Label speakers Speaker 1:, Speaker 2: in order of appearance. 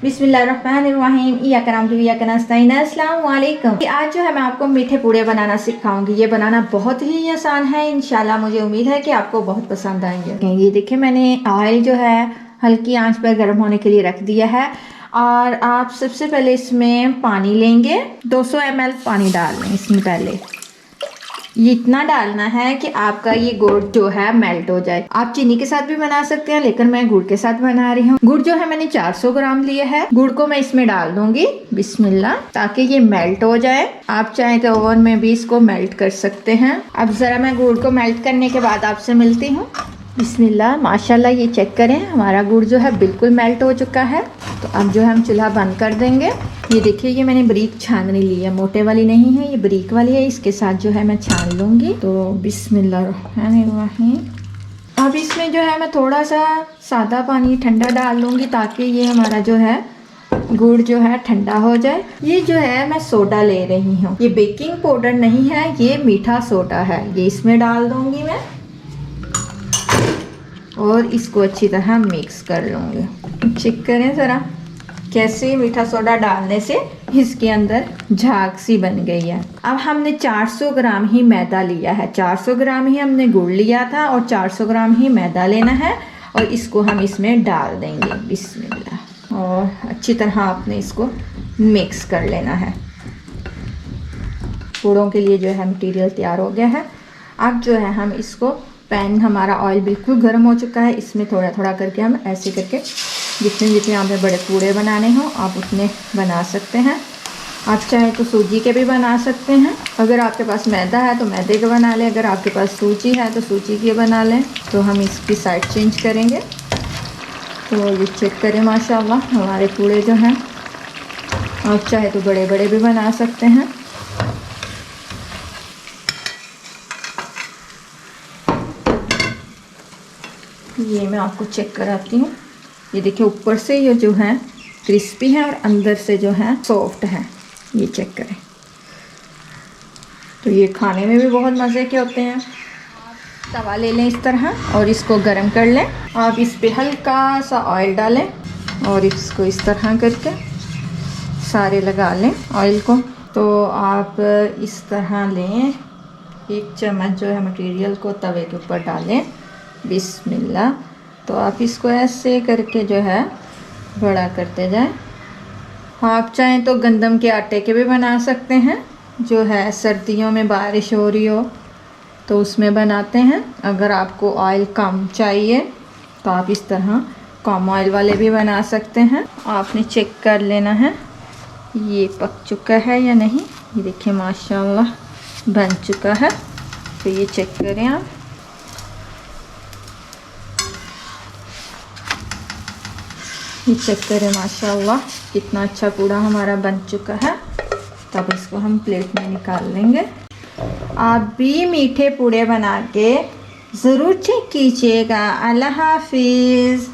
Speaker 1: बिस्मिल्लाहिर्रहमानिर्रहीम। अस्सलाम वालेकुम। आज जो है मैं आपको मीठे पूड़े बनाना सिखाऊंगी। ये बनाना बहुत ही आसान है। इंशाल्लाह मुझे उम्मीद है कि आपको बहुत पसंद आएंगे। ये देखिए मैंने ऑयल जो है हल्की आंच पर गर्म होने के लिए रख दिया है और आप सबसे पहले इसमें पानी लेंगे। 200 ml पानी डाल लें इसमें। पहले ये इतना डालना है कि आपका ये गुड़ जो है मेल्ट हो जाए। आप चीनी के साथ भी बना सकते हैं, लेकिन मैं गुड़ के साथ बना रही हूँ। गुड़ जो है मैंने 400 ग्राम लिया है। गुड़ को मैं इसमें डाल दूंगी बिस्मिल्लाह, ताकि ये मेल्ट हो जाए। आप चाहें तो ओवन में भी इसको मेल्ट कर सकते हैं। अब जरा मैं गुड़ को मेल्ट करने के बाद आपसे मिलती हूँ। बिस्मिल्लाह, माशाल्लाह, ये चेक करें हमारा गुड़ जो है बिल्कुल मेल्ट हो चुका है। तो अब जो है हम चूल्हा बंद कर देंगे। ये देखिए ये मैंने बारीक छाननी ली है, मोटे वाली नहीं है, ये बारीक वाली है। इसके साथ जो है मैं छान लूँगी। तो बिस्मिल्लाहिर्रहमानिर्रहीम। अब इसमें जो है मैं थोड़ा सा सादा पानी ठंडा डाल लूँगी, ताकि ये हमारा जो है गुड़ जो है ठंडा हो जाए। ये जो है मैं सोडा ले रही हूँ, ये बेकिंग पाउडर नहीं है, ये मीठा सोडा है। ये इसमें डाल दूँगी मैं और इसको अच्छी तरह मिक्स कर लूँगी। चेक करें ज़रा कैसे मीठा सोडा डालने से इसके अंदर झाग सी बन गई है। अब हमने 400 ग्राम ही मैदा लिया है। 400 ग्राम ही हमने गुड़ लिया था और 400 ग्राम ही मैदा लेना है और इसको हम इसमें डाल देंगे बिस्मिल्लाह। और अच्छी तरह आपने इसको मिक्स कर लेना है। पूड़ों के लिए जो है मटीरियल तैयार हो गया है। अब जो है हम इसको, पैन हमारा ऑयल बिल्कुल गर्म हो चुका है, इसमें थोड़ा थोड़ा करके हम ऐसे करके जितने जितने आपने बड़े पूड़े बनाने हों आप उतने बना सकते हैं। आप चाहे तो सूजी के भी बना सकते हैं। अगर आपके पास मैदा है तो मैदे के बना लें, अगर आपके पास सूजी है तो सूजी के बना लें। तो हम इसकी साइड चेंज करेंगे। तो ये चेक करें माशाल्लाह हमारे पूड़े जो हैं, आप चाहे तो बड़े बड़े भी बना सकते हैं। ये मैं आपको चेक कराती हूँ। ये देखिए ऊपर से ये जो है क्रिस्पी है और अंदर से जो है सॉफ्ट है। ये चेक करें। तो ये खाने में भी बहुत मज़े के होते हैं। तवा ले लें इस तरह और इसको गरम कर लें। आप इस पे हल्का सा ऑयल डालें और इसको इस तरह करके सारे लगा लें ऑयल को। तो आप इस तरह लें, 1 चम्मच जो है मटेरियल को तवे के ऊपर डालें बिस्मिल्लाह। तो आप इसको ऐसे करके जो है बड़ा करते जाएं। आप चाहें तो गंदम के आटे के भी बना सकते हैं, जो है सर्दियों में बारिश हो रही हो तो उसमें बनाते हैं। अगर आपको ऑयल कम चाहिए तो आप इस तरह कम ऑयल वाले भी बना सकते हैं। आपने चेक कर लेना है ये पक चुका है या नहीं। ये देखिए माशाल्लाह बन चुका है। तो ये चेक करें आप। ये चेक करें माशाल्लाह कितना अच्छा पूड़ा हमारा बन चुका है। तब इसको हम प्लेट में निकाल लेंगे। आप भी मीठे पूड़े बना के ज़रूर चेक कीजिएगा। अल्लाह हाफिज़।